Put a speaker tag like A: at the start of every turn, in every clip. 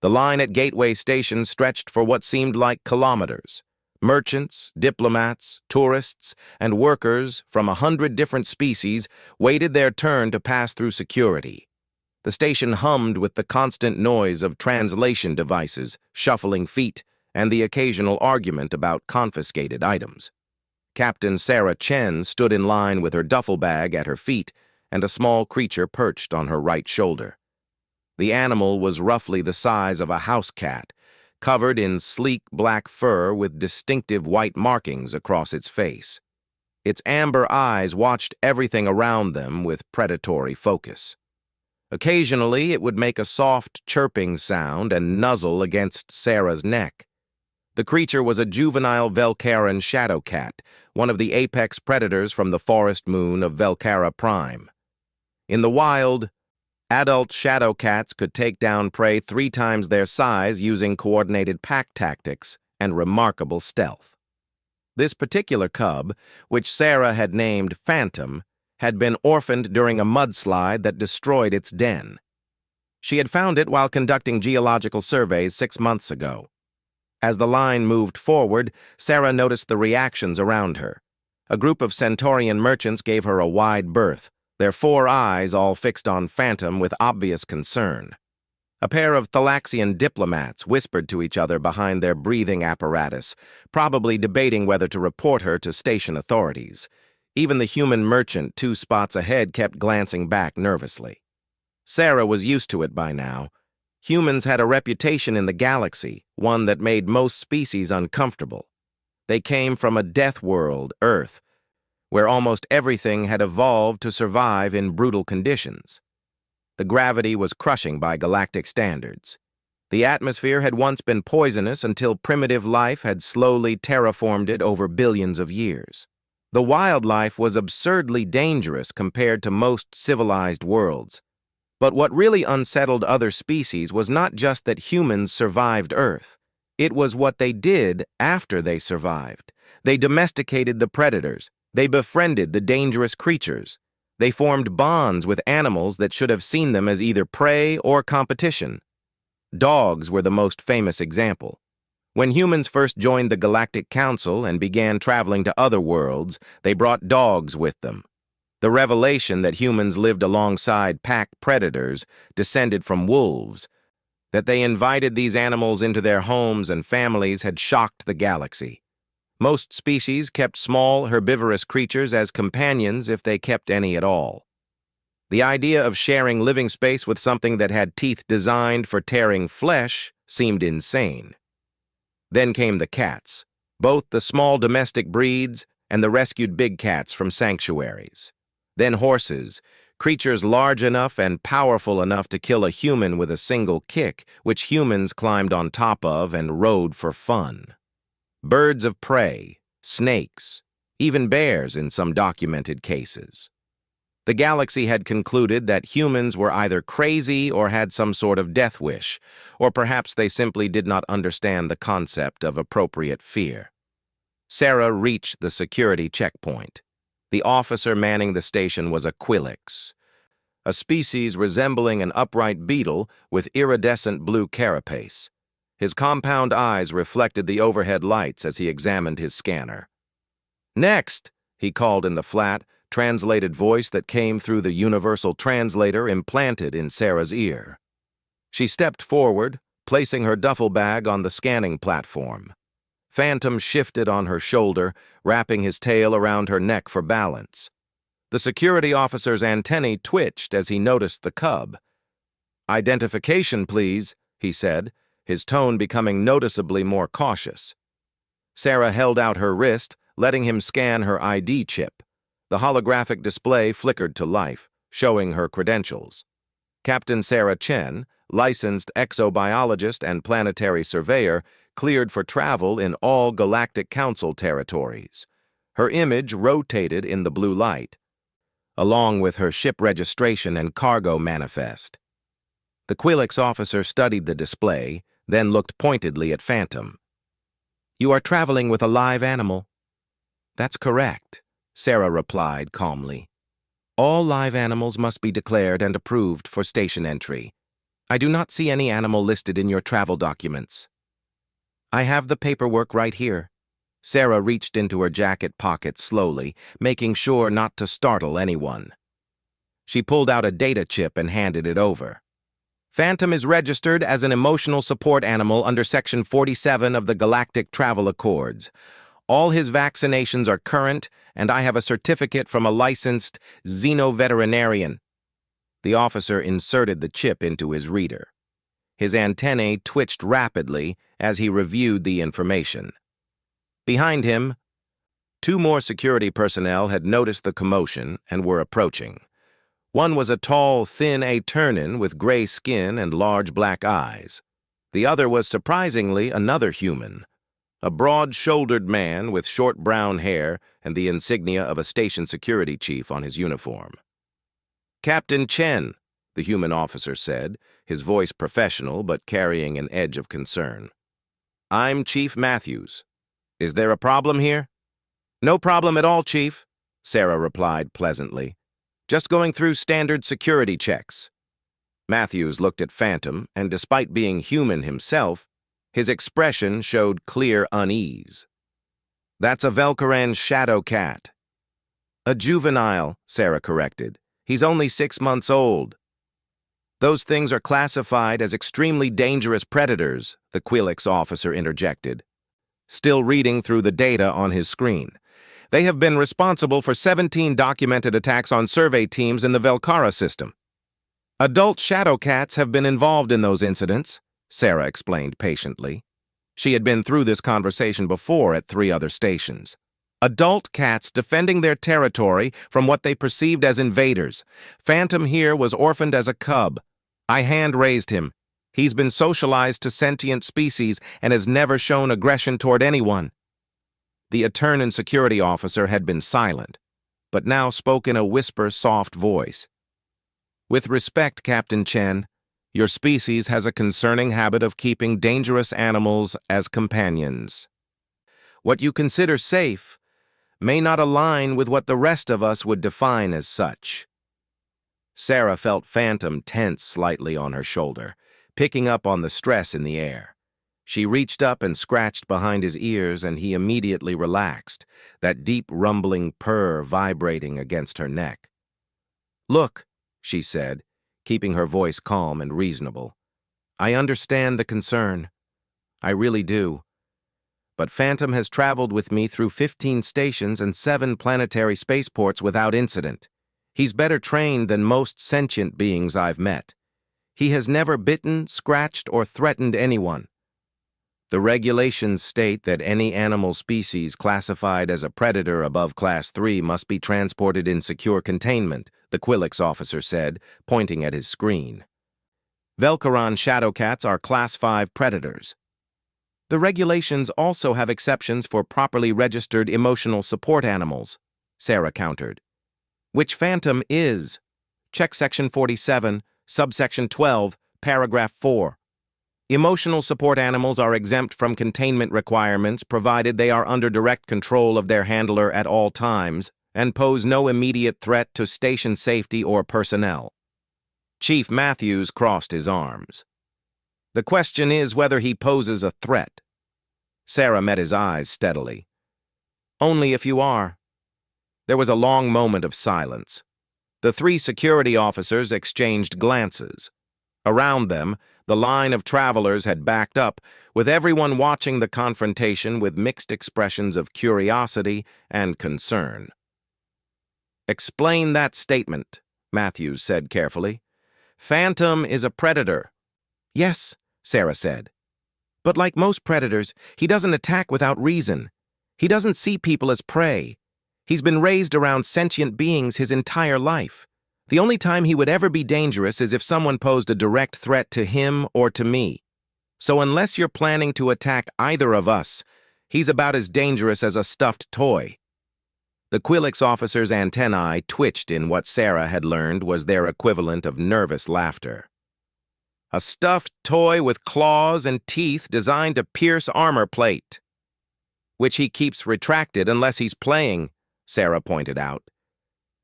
A: The line at Gateway Station stretched for what seemed like kilometers. Merchants, diplomats, tourists, and workers from 100 different species waited their turn to pass through security. The station hummed with the constant noise of translation devices, shuffling feet, and the occasional argument about confiscated items. Captain Sarah Chen stood in line with her duffel bag at her feet and a small creature perched on her right shoulder. The animal was roughly the size of a house cat, covered in sleek black fur with distinctive white markings across its face. Its amber eyes watched everything around them with predatory focus. Occasionally, it would make a soft chirping sound and nuzzle against Sarah's neck. The creature was a juvenile Velcaran shadow cat, one of the apex predators from the forest moon of Velcara Prime. In the wild, adult shadow cats could take down prey 3 times their size using coordinated pack tactics and remarkable stealth. This particular cub, which Sarah had named Phantom, had been orphaned during a mudslide that destroyed its den. She had found it while conducting geological surveys 6 months ago. As the line moved forward, Sarah noticed the reactions around her. A group of Centaurian merchants gave her a wide berth, their 4 eyes all fixed on Phantom with obvious concern. A pair of Thalaxian diplomats whispered to each other behind their breathing apparatus, probably debating whether to report her to station authorities. Even the human merchant 2 spots ahead kept glancing back nervously. Sarah was used to it by now. Humans had a reputation in the galaxy, one that made most species uncomfortable. They came from a death world, Earth, where almost everything had evolved to survive in brutal conditions. The gravity was crushing by galactic standards. The atmosphere had once been poisonous until primitive life had slowly terraformed it over billions of years. The wildlife was absurdly dangerous compared to most civilized worlds. But what really unsettled other species was not just that humans survived Earth. It was what they did after they survived. They domesticated the predators. They befriended the dangerous creatures. They formed bonds with animals that should have seen them as either prey or competition. Dogs were the most famous example. When humans first joined the Galactic Council and began traveling to other worlds, they brought dogs with them. The revelation that humans lived alongside pack predators descended from wolves. That they invited these animals into their homes and families had shocked the galaxy. Most species kept small, herbivorous creatures as companions if they kept any at all. The idea of sharing living space with something that had teeth designed for tearing flesh seemed insane. Then came the cats, both the small domestic breeds and the rescued big cats from sanctuaries. Then horses, creatures large enough and powerful enough to kill a human with a single kick, which humans climbed on top of and rode for fun. Birds of prey, snakes, even bears in some documented cases. The galaxy had concluded that humans were either crazy or had some sort of death wish, or perhaps they simply did not understand the concept of appropriate fear. Sarah reached the security checkpoint. The officer manning the station was a Quilix, a species resembling an upright beetle with iridescent blue carapace. His compound eyes reflected the overhead lights as he examined his scanner. "Next," he called in the flat, translated voice that came through the universal translator implanted in Sarah's ear. She stepped forward, placing her duffel bag on the scanning platform. Phantom shifted on her shoulder, wrapping his tail around her neck for balance. The security officer's antennae twitched as he noticed the cub. "Identification, please," he said, his tone becoming noticeably more cautious. Sarah held out her wrist, letting him scan her ID chip. The holographic display flickered to life, showing her credentials. Captain Sarah Chen, licensed exobiologist and planetary surveyor, cleared for travel in all Galactic Council territories. Her image rotated in the blue light, along with her ship registration and cargo manifest. The Quilix officer studied the display, then looked pointedly at Phantom. "You are traveling with a live animal." "That's correct," Sarah replied calmly. "All live animals must be declared and approved for station entry. I do not see any animal listed in your travel documents. I have the paperwork right here. Sarah reached into her jacket pocket slowly, making sure not to startle anyone. She pulled out a data chip and handed it over. Phantom is registered as an emotional support animal under Section 47 of the Galactic Travel Accords. All his vaccinations are current, and I have a certificate from a licensed xenoveterinarian. The officer inserted the chip into his reader. His antennae twitched rapidly as he reviewed the information. Behind him, 2 more security personnel had noticed the commotion and were approaching. One was a tall, thin Aeternan with gray skin and large black eyes. The other was surprisingly another human, a broad-shouldered man with short brown hair and the insignia of a station security chief on his uniform. "Captain Chen," the human officer said, his voice professional but carrying an edge of concern. "I'm Chief Matthews. Is there a problem here?" "No problem at all, Chief," Sarah replied pleasantly. "Just going through standard security checks." Matthews looked at Phantom, and despite being human himself, his expression showed clear unease. "That's a Velcaran shadow cat." "A juvenile," Sarah corrected. "He's only 6 months old." "Those things are classified as extremely dangerous predators," the Quilix officer interjected, still reading through the data on his screen. "They have been responsible for 17 documented attacks on survey teams in the Velcara system. Adult shadow cats have been involved in those incidents," Sarah explained patiently. She had been through this conversation before at 3 other stations. Adult cats defending their territory from what they perceived as invaders. Phantom here was orphaned as a cub. I hand-raised him. He's been socialized to sentient species and has never shown aggression toward anyone. The Aeternan security officer had been silent, but now spoke in a whisper-soft voice. "With respect, Captain Chen, your species has a concerning habit of keeping dangerous animals as companions. What you consider safe may not align with what the rest of us would define as such." Sarah felt Phantom tense slightly on her shoulder, picking up on the stress in the air. She reached up and scratched behind his ears, and he immediately relaxed, that deep rumbling purr vibrating against her neck. "Look," she said, keeping her voice calm and reasonable. "I understand the concern. I really do. But Phantom has traveled with me through 15 stations and 7 planetary spaceports without incident. He's better trained than most sentient beings I've met. He has never bitten, scratched, or threatened anyone. The regulations state that any animal species classified as a predator above Class 3 must be transported in secure containment," the Quilix officer said, pointing at his screen. "Velcaran shadowcats are Class 5 predators. The regulations also have exceptions for properly registered emotional support animals," Sarah countered. "Which Phantom is. Check Section 47, Subsection 12, Paragraph 4. Emotional support animals are exempt from containment requirements provided they are under direct control of their handler at all times and pose no immediate threat to station safety or personnel." Chief Matthews crossed his arms. "The question is whether he poses a threat." Sarah met his eyes steadily. "Only if you are." There was a long moment of silence. The 3 security officers exchanged glances. Around them, the line of travelers had backed up, with everyone watching the confrontation with mixed expressions of curiosity and concern. "Explain that statement," Matthews said carefully. "Phantom is a predator." "Yes," Sarah said. "But like most predators, he doesn't attack without reason. He doesn't see people as prey. He's been raised around sentient beings his entire life. The only time he would ever be dangerous is if someone posed a direct threat to him or to me. So unless you're planning to attack either of us, he's about as dangerous as a stuffed toy." The Quilix officer's antennae twitched in what Sarah had learned was their equivalent of nervous laughter. "A stuffed toy with claws and teeth designed to pierce armor plate." "Which he keeps retracted unless he's playing," Sarah pointed out.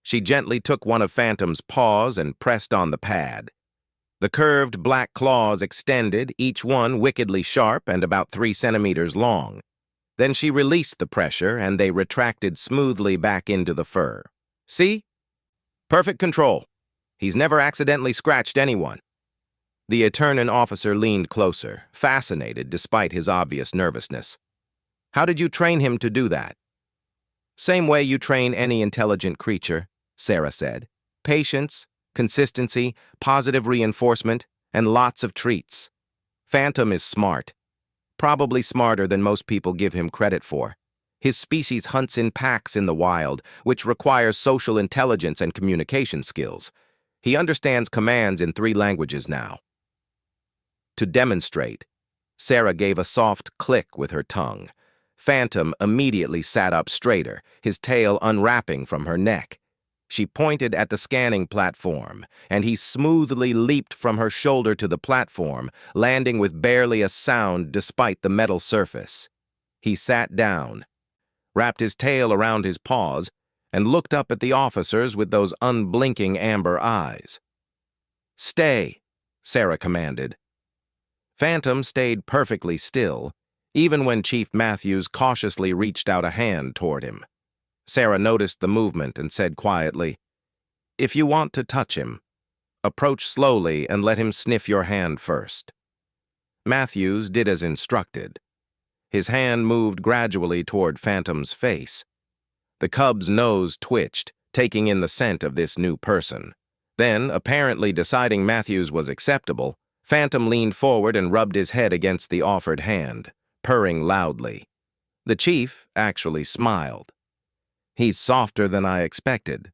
A: She gently took one of Phantom's paws and pressed on the pad. The curved black claws extended, each one wickedly sharp and about 3 centimeters long. Then she released the pressure, and they retracted smoothly back into the fur. See? Perfect control. He's never accidentally scratched anyone. The Eternan officer leaned closer, fascinated despite his obvious nervousness. How did you train him to do that? Same way you train any intelligent creature, Sarah said. Patience, consistency, positive reinforcement, and lots of treats. Phantom is smart. Probably smarter than most people give him credit for. His species hunts in packs in the wild, which requires social intelligence and communication skills. He understands commands in 3 languages now. To demonstrate, Sarah gave a soft click with her tongue. Phantom immediately sat up straighter, his tail unwrapping from her neck. She pointed at the scanning platform, and he smoothly leaped from her shoulder to the platform, landing with barely a sound despite the metal surface. He sat down, wrapped his tail around his paws, and looked up at the officers with those unblinking amber eyes. "Stay," Sarah commanded. Phantom stayed perfectly still, even when Chief Matthews cautiously reached out a hand toward him. Sarah noticed the movement and said quietly, "If you want to touch him, approach slowly and let him sniff your hand first." Matthews did as instructed. His hand moved gradually toward Phantom's face. The cub's nose twitched, taking in the scent of this new person. Then, apparently deciding Matthews was acceptable, Phantom leaned forward and rubbed his head against the offered hand, purring loudly. The chief actually smiled. "He's softer than I expected."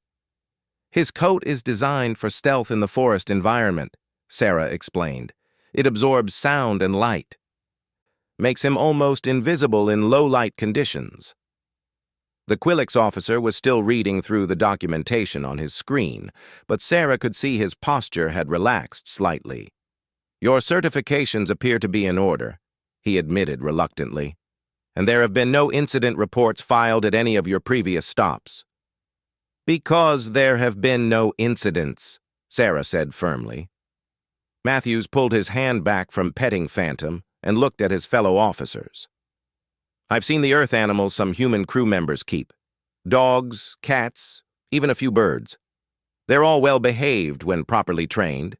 A: "His coat is designed for stealth in the forest environment," Sarah explained. "It absorbs sound and light. Makes him almost invisible in low-light conditions." The Quillix officer was still reading through the documentation on his screen, but Sarah could see his posture had relaxed slightly. "Your certifications appear to be in order," he admitted reluctantly. "And there have been no incident reports filed at any of your previous stops." "Because there have been no incidents," Sarah said firmly. Matthews pulled his hand back from petting Phantom and looked at his fellow officers. "I've seen the earth animals some human crew members keep. Dogs, cats, even a few birds. They're all well behaved when properly trained.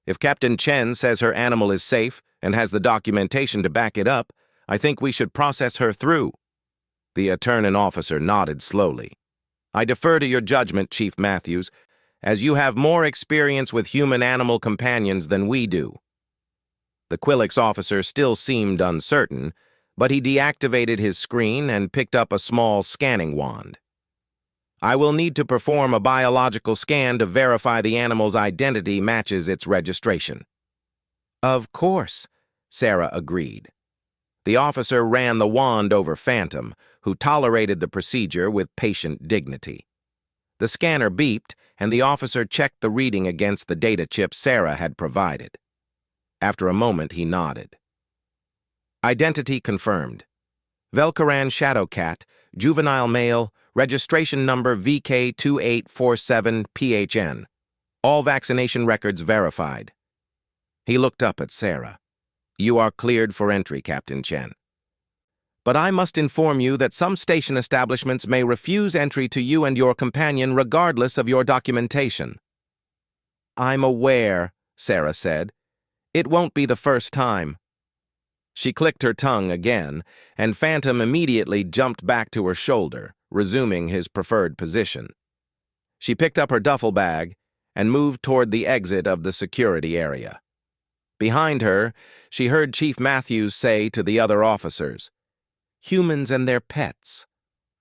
A: If Captain Chen says her animal is safe and has the documentation to back it up, I think we should process her through." The Eternan officer nodded slowly. "I defer to your judgment, Chief Matthews, as you have more experience with human-animal companions than we do." The Quillix officer still seemed uncertain, but he deactivated his screen and picked up a small scanning wand. "I will need to perform a biological scan to verify the animal's identity matches its registration." "Of course," Sarah agreed. The officer ran the wand over Phantom, who tolerated the procedure with patient dignity. The scanner beeped, and the officer checked the reading against the data chip Sarah had provided. After a moment, he nodded. "Identity confirmed. Velcaran Shadowcat, juvenile male, registration number VK2847PHN. All vaccination records verified." He looked up at Sarah. "You are cleared for entry, Captain Chen. But I must inform you that some station establishments may refuse entry to you and your companion regardless of your documentation." "I'm aware," Sarah said. "It won't be the first time." She clicked her tongue again, and Phantom immediately jumped back to her shoulder, resuming his preferred position. She picked up her duffel bag and moved toward the exit of the security area. Behind her, she heard Chief Matthews say to the other officers, "Humans and their pets.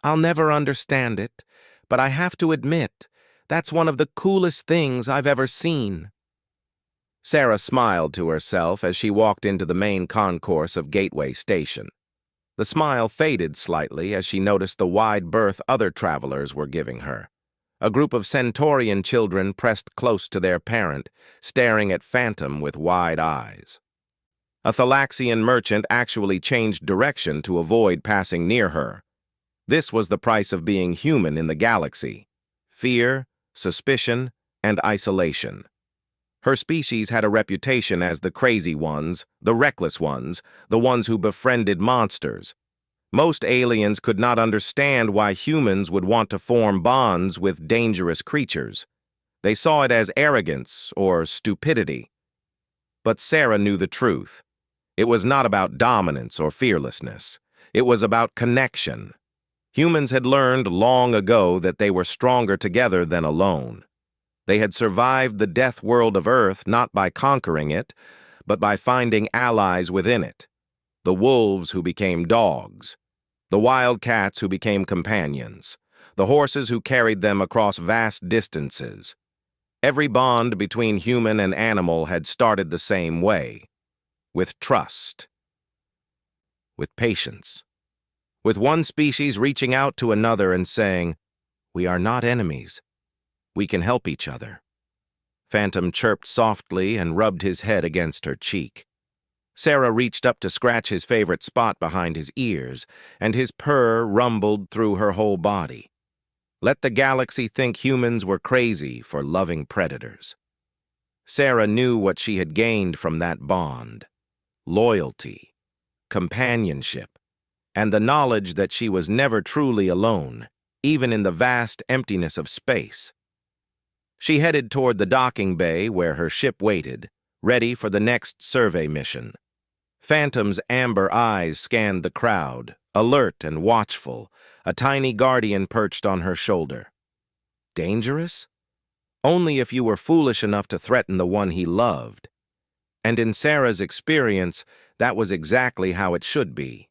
A: I'll never understand it, but I have to admit, that's one of the coolest things I've ever seen." Sarah smiled to herself as she walked into the main concourse of Gateway Station. The smile faded slightly as she noticed the wide berth other travelers were giving her. A group of Centaurian children pressed close to their parent, staring at Phantom with wide eyes. A Thalaxian merchant actually changed direction to avoid passing near her. This was the price of being human in the galaxy: fear, suspicion, and isolation. Her species had a reputation as the crazy ones, the reckless ones, the ones who befriended monsters. Most aliens could not understand why humans would want to form bonds with dangerous creatures. They saw it as arrogance or stupidity. But Sarah knew the truth. It was not about dominance or fearlessness. It was about connection. Humans had learned long ago that they were stronger together than alone. They had survived the death world of Earth not by conquering it, but by finding allies within it. The wolves who became dogs, the wild cats who became companions, the horses who carried them across vast distances. Every bond between human and animal had started the same way, with trust, with patience, with one species reaching out to another and saying, "We are not enemies. We can help each other." Phantom chirped softly and rubbed his head against her cheek. Sarah reached up to scratch his favorite spot behind his ears, and his purr rumbled through her whole body. Let the galaxy think humans were crazy for loving predators. Sarah knew what she had gained from that bond: loyalty, companionship, and the knowledge that she was never truly alone, even in the vast emptiness of space. She headed toward the docking bay where her ship waited, ready for the next survey mission. Phantom's amber eyes scanned the crowd, alert and watchful, a tiny guardian perched on her shoulder. Dangerous? Only if you were foolish enough to threaten the one he loved. And in Sarah's experience, that was exactly how it should be.